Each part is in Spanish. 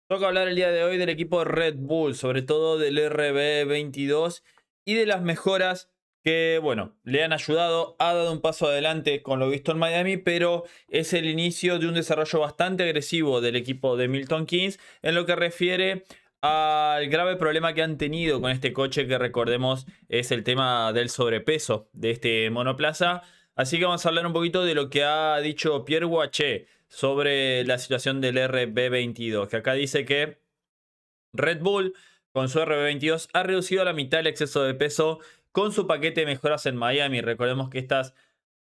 Toca hablar el día de hoy del equipo Red Bull, sobre todo del RB22 y de las mejoras que, bueno, le han ayudado. Ha dado un paso adelante con lo visto en Miami, pero es el inicio de un desarrollo bastante agresivo del equipo de Milton Keynes en lo que refiere al grave problema que han tenido con este coche, que recordemos es el tema del sobrepeso de este monoplaza. Así que vamos a hablar un poquito de lo que ha dicho Pierre Waché sobre la situación del RB22, que acá dice que Red Bull con su RB22 ha reducido a la mitad el exceso de peso con su paquete de mejoras en Miami. Recordemos que estas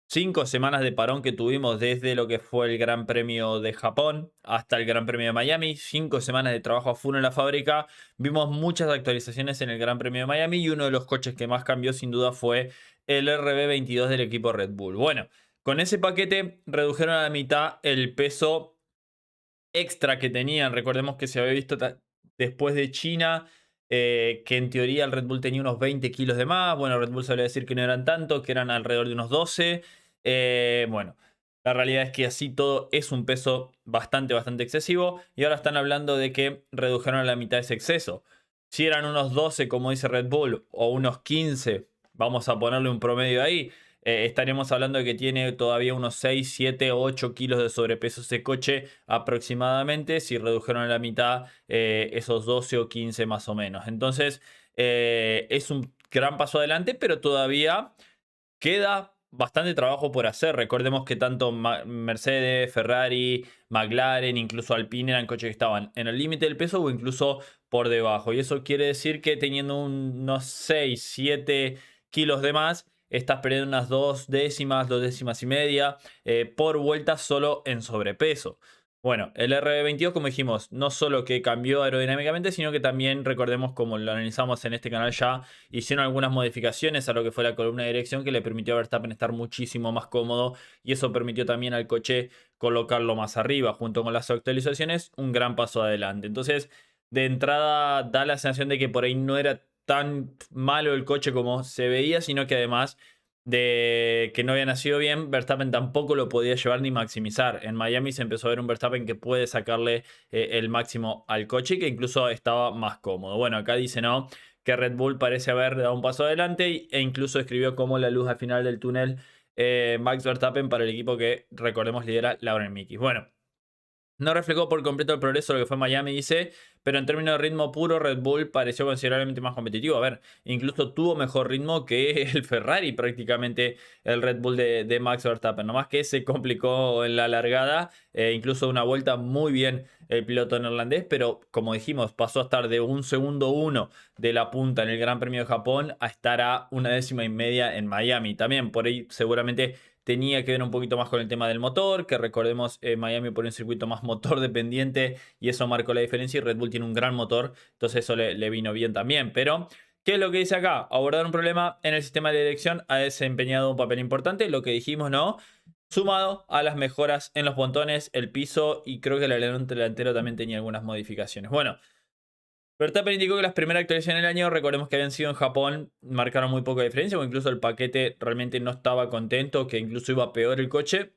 5 semanas de parón que tuvimos desde lo que fue el Gran Premio de Japón hasta el Gran Premio de Miami, 5 semanas de trabajo a full en la fábrica, vimos muchas actualizaciones en el Gran Premio de Miami y uno de los coches que más cambió sin duda fue el RB22 del equipo Red Bull. Bueno, con ese paquete redujeron a la mitad el peso extra que tenían. Recordemos que se había visto después de China, que en teoría el Red Bull tenía unos 20 kilos de más. Bueno, Red Bull suele decir que no eran tanto, que eran alrededor de unos 12. Bueno, la realidad es que así todo es un peso bastante excesivo. Y ahora están hablando de que redujeron a la mitad ese exceso. Si eran unos 12, como dice Red Bull, o unos 15, vamos a ponerle un promedio ahí. Estaremos hablando de que tiene todavía unos 6, 7, 8 kilos de sobrepeso ese coche aproximadamente, si redujeron a la mitad esos 12 o 15 más o menos. Entonces, es un gran paso adelante, pero todavía queda bastante trabajo por hacer. Recordemos que tanto Mercedes, Ferrari, McLaren, incluso Alpine eran coches que estaban en el límite del peso o incluso por debajo. Y eso quiere decir que teniendo unos 6, 7 kilos de más, estás perdiendo unas 2 décimas, 2 décimas y media por vuelta solo en sobrepeso. Bueno, el RB22, como dijimos, no solo que cambió aerodinámicamente, sino que también, recordemos, como lo analizamos en este canal ya, hicieron algunas modificaciones a lo que fue la columna de dirección que le permitió a Verstappen estar muchísimo más cómodo, y eso permitió también al coche colocarlo más arriba. Junto con las actualizaciones, un gran paso adelante. Entonces, de entrada da la sensación de que por ahí no era tan malo el coche como se veía, sino que además de que no había nacido bien, Verstappen tampoco lo podía llevar ni maximizar. En Miami se empezó a ver un Verstappen que puede sacarle el máximo al coche y que incluso estaba más cómodo. Bueno, acá dice no, que Red Bull parece haber dado un paso adelante e incluso escribió como la luz al final del túnel Max Verstappen para el equipo que, recordemos, lidera Lauren Mickey. Bueno, no reflejó por completo el progreso de lo que fue Miami, dice, pero en términos de ritmo puro, Red Bull pareció considerablemente más competitivo. A ver, incluso tuvo mejor ritmo que el Ferrari, prácticamente, el Red Bull de Max Verstappen. Nomás que se complicó en la largada, incluso una vuelta muy bien el piloto neerlandés, pero como dijimos, pasó a estar de un segundo uno de la punta en el Gran Premio de Japón a estar a 1 décima y media en Miami. También por ahí seguramente tenía que ver un poquito más con el tema del motor, que recordemos Miami por un circuito más motor dependiente y eso marcó la diferencia, y Red Bull tiene un gran motor, entonces eso le vino bien también. Pero, ¿qué es lo que dice acá? Abordar un problema en el sistema de dirección ha desempeñado un papel importante, lo que dijimos, ¿no? Sumado a las mejoras en los pontones, el piso, y creo que el alerón delantero también tenía algunas modificaciones. Bueno, Verstappen indicó que las primeras actualizaciones del año, recordemos que habían sido en Japón, marcaron muy poca diferencia, o incluso el paquete realmente no estaba contento, que incluso iba peor el coche.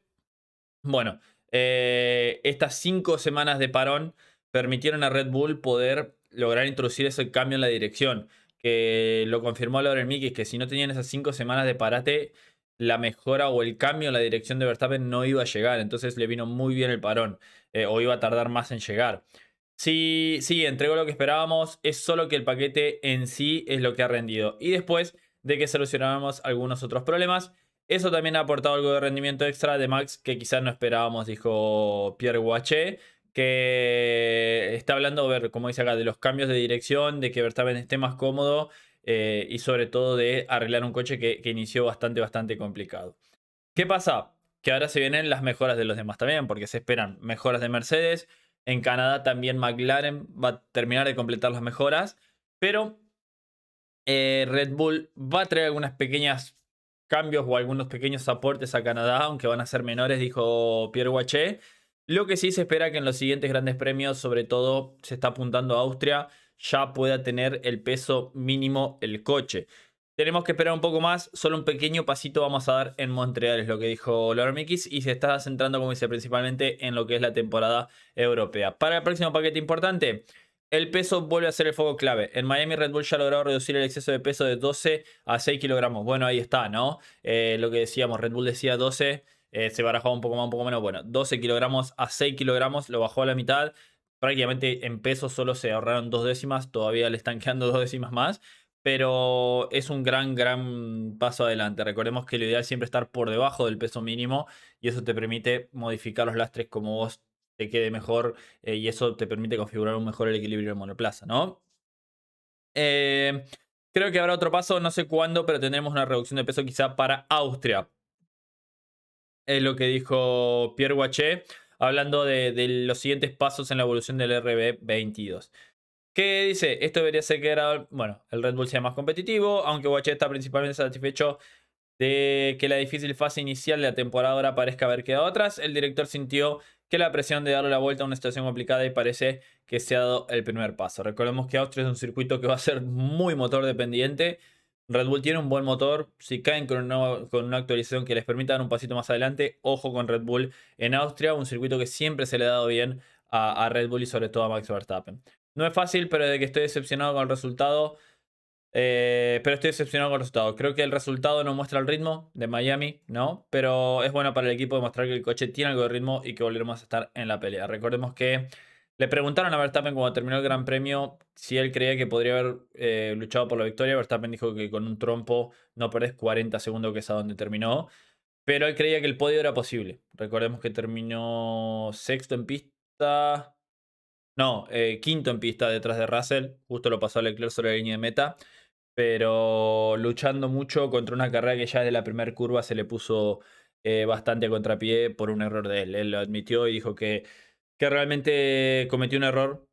Bueno, estas 5 semanas de parón permitieron a Red Bull poder lograr introducir ese cambio en la dirección, que lo confirmó Lauren Mickey, que si no tenían esas 5 semanas de parate, la mejora o el cambio en la dirección de Verstappen no iba a llegar, entonces le vino muy bien el parón, o iba a tardar más en llegar. Sí, sí, entregó lo que esperábamos, es solo que el paquete en sí es lo que ha rendido. Y después de que solucionáramos algunos otros problemas, eso también ha aportado algo de rendimiento extra de Max que quizás no esperábamos, dijo Pierre Guaché, que está hablando, a ver, como dice acá, de los cambios de dirección, de que Verstappen esté más cómodo y sobre todo de arreglar un coche que inició bastante complicado. ¿Qué pasa? Que ahora se vienen las mejoras de los demás también, porque se esperan mejoras de Mercedes. En Canadá también McLaren va a terminar de completar las mejoras, pero Red Bull va a traer algunas pequeñas cambios o algunos pequeños aportes a Canadá, aunque van a ser menores, dijo Pierre Waché. Lo que sí se espera que en los siguientes grandes premios, sobre todo se está apuntando a Austria, ya pueda tener el peso mínimo el coche. tenemos que esperar un poco más, solo un pequeño pasito vamos a dar en Montreal, es lo que dijo Laura Mikis, y se está centrando, como dice, principalmente en lo que es la temporada europea. Para el próximo paquete importante, el peso vuelve a ser el foco clave. En Miami, Red Bull ya ha logrado reducir el exceso de peso de 12 a 6 kilogramos. Bueno, ahí está, ¿no? Lo que decíamos, Red Bull decía 12, se barajaba un poco más, un poco menos. Bueno, 12 kilogramos a 6 kilogramos, lo bajó a la mitad. Prácticamente en peso solo se ahorraron 2 décimas, todavía le están quedando 2 décimas más. Pero es un gran paso adelante. Recordemos que lo ideal es siempre estar por debajo del peso mínimo y eso te permite modificar los lastres como vos te quede mejor y eso te permite configurar un mejor el equilibrio en monoplaza, ¿no? Eh, Creo que habrá otro paso, no sé cuándo, pero tendremos una reducción de peso quizá para Austria. Es lo que dijo Pierre Waché, hablando de los siguientes pasos en la evolución del RB22. ¿Qué dice? Esto debería ser que era, bueno, el Red Bull sea más competitivo, aunque Waché está principalmente satisfecho de que la difícil fase inicial de la temporada ahora parezca haber quedado atrás. El director sintió que la presión de darle la vuelta a una situación complicada y parece que se ha dado el primer paso. Recordemos que Austria es un circuito que va a ser muy motor dependiente. Red Bull tiene un buen motor. Si caen con una actualización que les permita dar un pasito más adelante, ojo con Red Bull en Austria, un circuito que siempre se le ha dado bien a Red Bull y sobre todo a Max Verstappen. No es fácil, pero de que estoy decepcionado con el resultado. Pero estoy decepcionado con el resultado. Creo que el resultado no muestra el ritmo de Miami, ¿no? Pero es bueno para el equipo demostrar que el coche tiene algo de ritmo y que volveremos a estar en la pelea. Recordemos que le preguntaron a Verstappen cuando terminó el Gran Premio si él creía que podría haber luchado por la victoria. Verstappen dijo que con un trompo no perdés 40 segundos, que es a donde terminó. Pero él creía que el podio era posible. Recordemos que terminó sexto en pista. No, quinto en pista detrás de Russell. Justo lo pasó a Leclerc sobre la línea de meta, pero luchando mucho contra una carrera que ya desde la primera curva se le puso bastante a contrapié por un error de él. Él lo admitió y dijo que realmente cometió un error.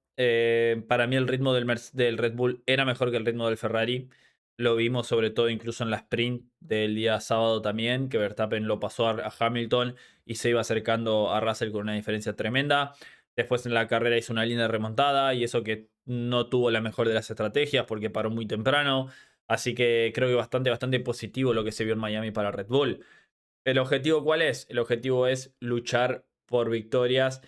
Para mí el ritmo del Red Bull era mejor que el ritmo del Ferrari. Lo vimos sobre todo incluso en la sprint del día sábado también, que Verstappen lo pasó a Hamilton y se iba acercando a Russell con una diferencia tremenda. Después en la carrera hizo una línea de remontada y eso que no tuvo la mejor de las estrategias porque paró muy temprano. Así que creo que bastante positivo lo que se vio en Miami para Red Bull. ¿El objetivo cuál es? El objetivo es luchar por victorias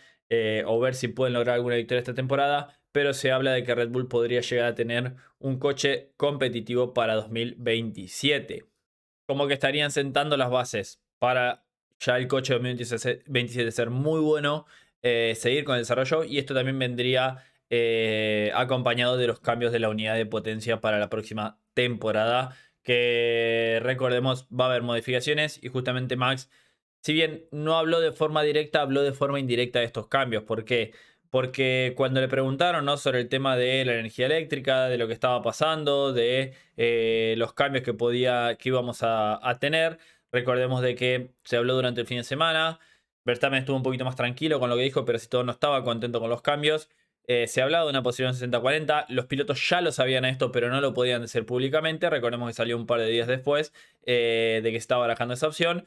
o ver si pueden lograr alguna victoria esta temporada, pero se habla de que Red Bull podría llegar a tener un coche competitivo para 2027. Como que estarían sentando las bases para ya el coche de 2027 ser muy bueno, seguir con el desarrollo y esto también vendría acompañado de los cambios de la unidad de potencia para la próxima temporada, que recordemos va a haber modificaciones y justamente Max, si bien no habló de forma directa, habló de forma indirecta de estos cambios. ¿Por qué? Porque cuando le preguntaron, ¿no?, sobre el tema de la energía eléctrica, de lo que estaba pasando, de los cambios que íbamos a tener, recordemos de que se habló durante el fin de semana. Verstappen estuvo un poquito más tranquilo con lo que dijo, pero si todo no estaba contento con los cambios. Se hablaba de una posición 60-40. Los pilotos ya lo sabían esto, pero no lo podían decir públicamente. Recordemos que salió un par de días después de que estaba barajando esa opción.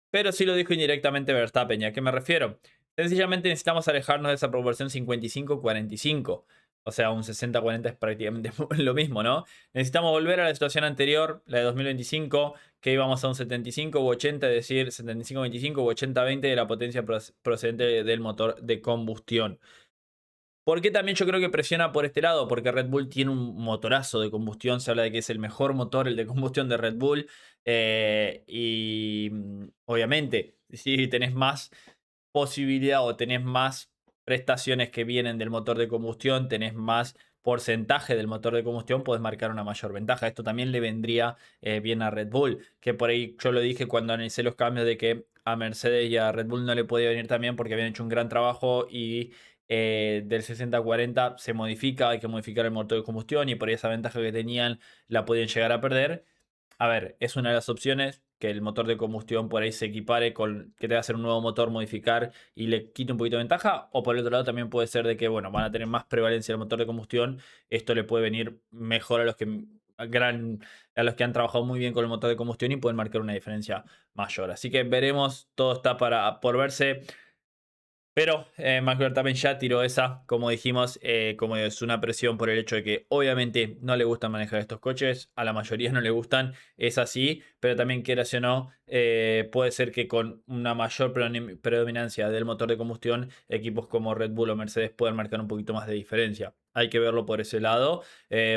Pero sí lo dijo indirectamente Verstappen. ¿Y a qué me refiero? Sencillamente necesitamos alejarnos de esa proporción 55-45. O sea, un 60-40 es prácticamente lo mismo, ¿no? Necesitamos volver a la situación anterior, la de 2025, que íbamos a un 75 u 80, es decir, 75-25 u 80-20 de la potencia procedente del motor de combustión. ¿Por qué también yo creo que presiona por este lado? Porque Red Bull tiene un motorazo de combustión. Se habla de que es el mejor motor, el de combustión de Red Bull. Obviamente, si tenés más posibilidad o tenés más prestaciones que vienen del motor de combustión, tenés más porcentaje del motor de combustión, podés marcar una mayor ventaja. Esto también le vendría bien a Red Bull, que por ahí yo lo dije cuando analicé los cambios de que a Mercedes y a Red Bull no le podía venir también porque habían hecho un gran trabajo y del 60-40 se modifica, hay que modificar el motor de combustión y por ahí esa ventaja que tenían la podían llegar a perder. A ver, es una de las opciones que el motor de combustión por ahí se equipare con que te va a hacer un nuevo motor, modificar y le quite un poquito de ventaja. O por el otro lado también puede ser de que, bueno, van a tener más prevalencia del motor de combustión. Esto le puede venir mejor a los que han trabajado muy bien con el motor de combustión y pueden marcar una diferencia mayor. Así que veremos, todo está por verse. Pero McLaren también ya tiró esa, como dijimos, como es una presión por el hecho de que obviamente no le gustan manejar estos coches, a la mayoría no le gustan, es así, pero también quieras o no, puede ser que con una mayor predominancia del motor de combustión, equipos como Red Bull o Mercedes puedan marcar un poquito más de diferencia. Hay que verlo por ese lado,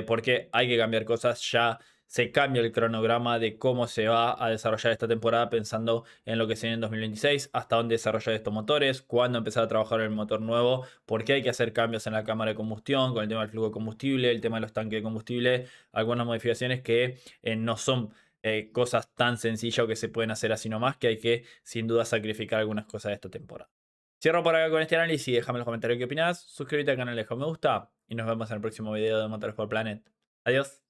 porque hay que cambiar cosas ya. Se cambia el cronograma de cómo se va a desarrollar esta temporada pensando en lo que se viene en 2026, hasta dónde desarrollar estos motores, cuándo empezar a trabajar en el motor nuevo, porque hay que hacer cambios en la cámara de combustión, con el tema del flujo de combustible, el tema de los tanques de combustible, algunas modificaciones que no son cosas tan sencillas o que se pueden hacer así nomás, que hay que sin duda sacrificar algunas cosas de esta temporada. Cierro por acá con este análisis, déjame en los comentarios qué opinas, suscríbete al canal, deja un me gusta y nos vemos en el próximo video de Motores por Planet. Adiós.